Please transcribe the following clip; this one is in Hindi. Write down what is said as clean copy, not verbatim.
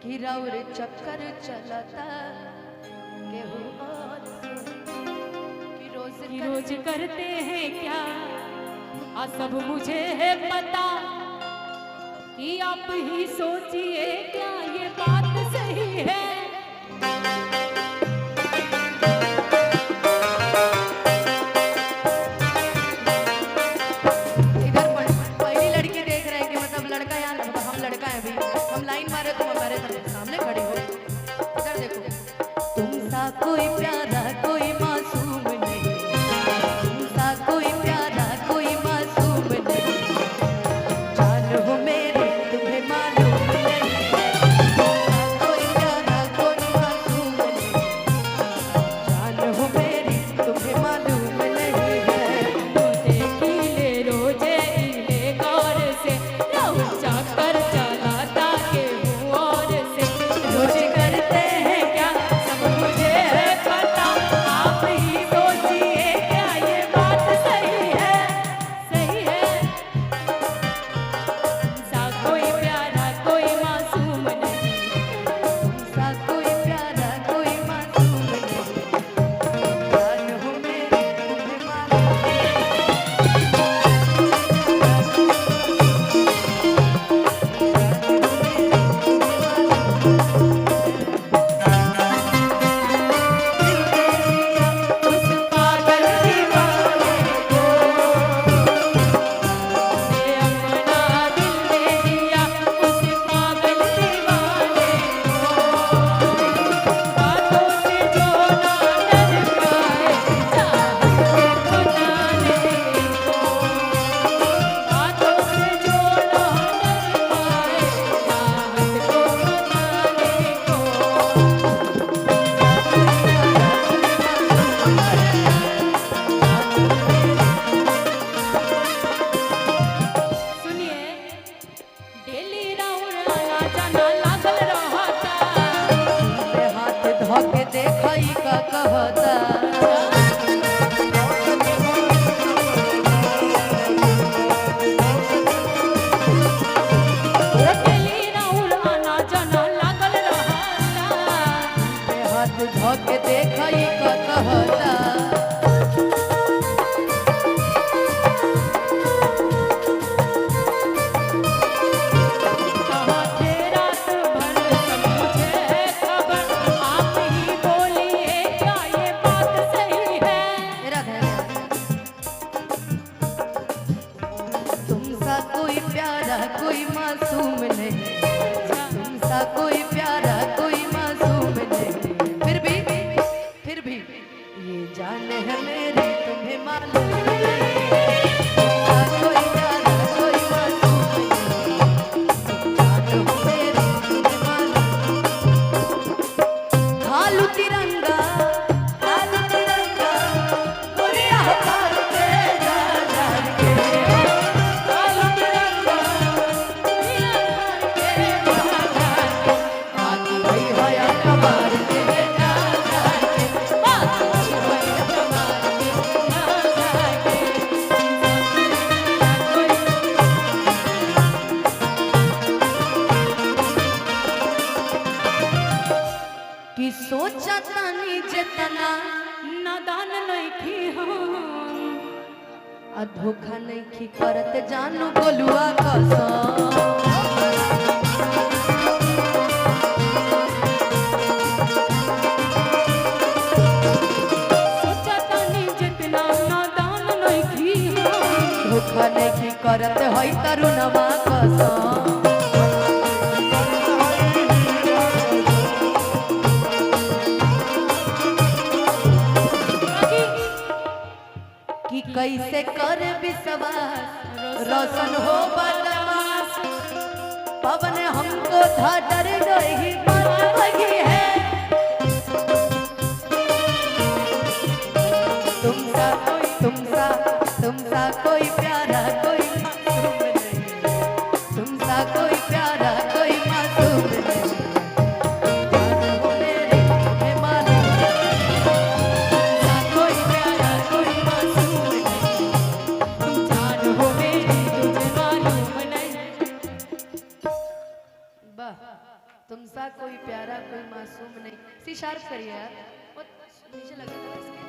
कि राउर चक्कर चलता केहू और से कि रोज करते हैं क्या सब मुझे है पता कि आप ही सोचिए क्या ये बात सही है। कोई प्यारा कोई मासूम नहीं, तुमसा कोई प्यारा कोई मासूम नहीं, जान हो मेरी तुम्हें मालूम नहीं है। कोई प्यारा कोई मासूम नहीं, जान हो मेरी तुम्हें मालूम नहीं है। देखी ले रोजे इले गौर से चक्कर चलाता के और से रोज करते हैं क्या सब मुझे है पता आप ही सोचिए क्या ये बात सही है सही है। सा कोई प्यारा कोई मासूम नहीं, तुमसा कोई प्यारा कोई मासूम नहीं, जान हो मेरी तुम्हें मालूम उस पागल दीवाने को ये अपना दिल दे दिया उस पागल दीवाने को बातों से जो ना डर पाए चाहत को जाने को बातों से जो ना डर पाए चाहत को सुनिए डेली राउर आना जाना लागल रहता हाथ धोके देखई का कहता डेली राउर आना जाना लागल रहता हाथ धोके देखई का कहता कहाँ थे रात भर सब मुझे है खबर आप ही बोलिए क्या ये बात सही है। मेरा ध्यान तुमसा कोई प्यारा कोई मासूम नहीं, तुमसा कोई प्यारा कोई मासूम नहीं, फिर भी ये जान है मेरी तुम्हें मालूम नहीं है। तुमसा कोई प्यारा कोई मासूम नहीं, जान हो मेरी तुम्हें मालूम। खालू तिरंगा गुड़िया पर के जा जा के काला तिरंगा दुनिया भर के बाजार हाथ भाई होया कबार के जा जा के हाथ भाई होया कबार के कि सोचा तानी जितना नादान नइखी हम आ धोखा नहीं करत जानू बोलुआ कसम। सोचतानी जितना नादान नइखी हम धोखा नहीं करत हई तरुणवा कसम। कि कैसे कर विश्वास रोशन हो बदमाश पवन हमको था डर नहीं बात वही है। तुमसा कोई प्यारा कोई मासूम नहीं, तुमसा कोई प्यारा कोई मासूम नहीं, जान हो मेरी तुम्हें मालूम नहीं। तुमसा कोई प्यारा कोई मासूम नहीं, तुम जान हो मेरी तुझे मालूम नहीं। वाह तुम तुमसा कोई प्यारा कोई मासूम नहीं। सी शार्प करिए यार, और नीचे लगा था इसके।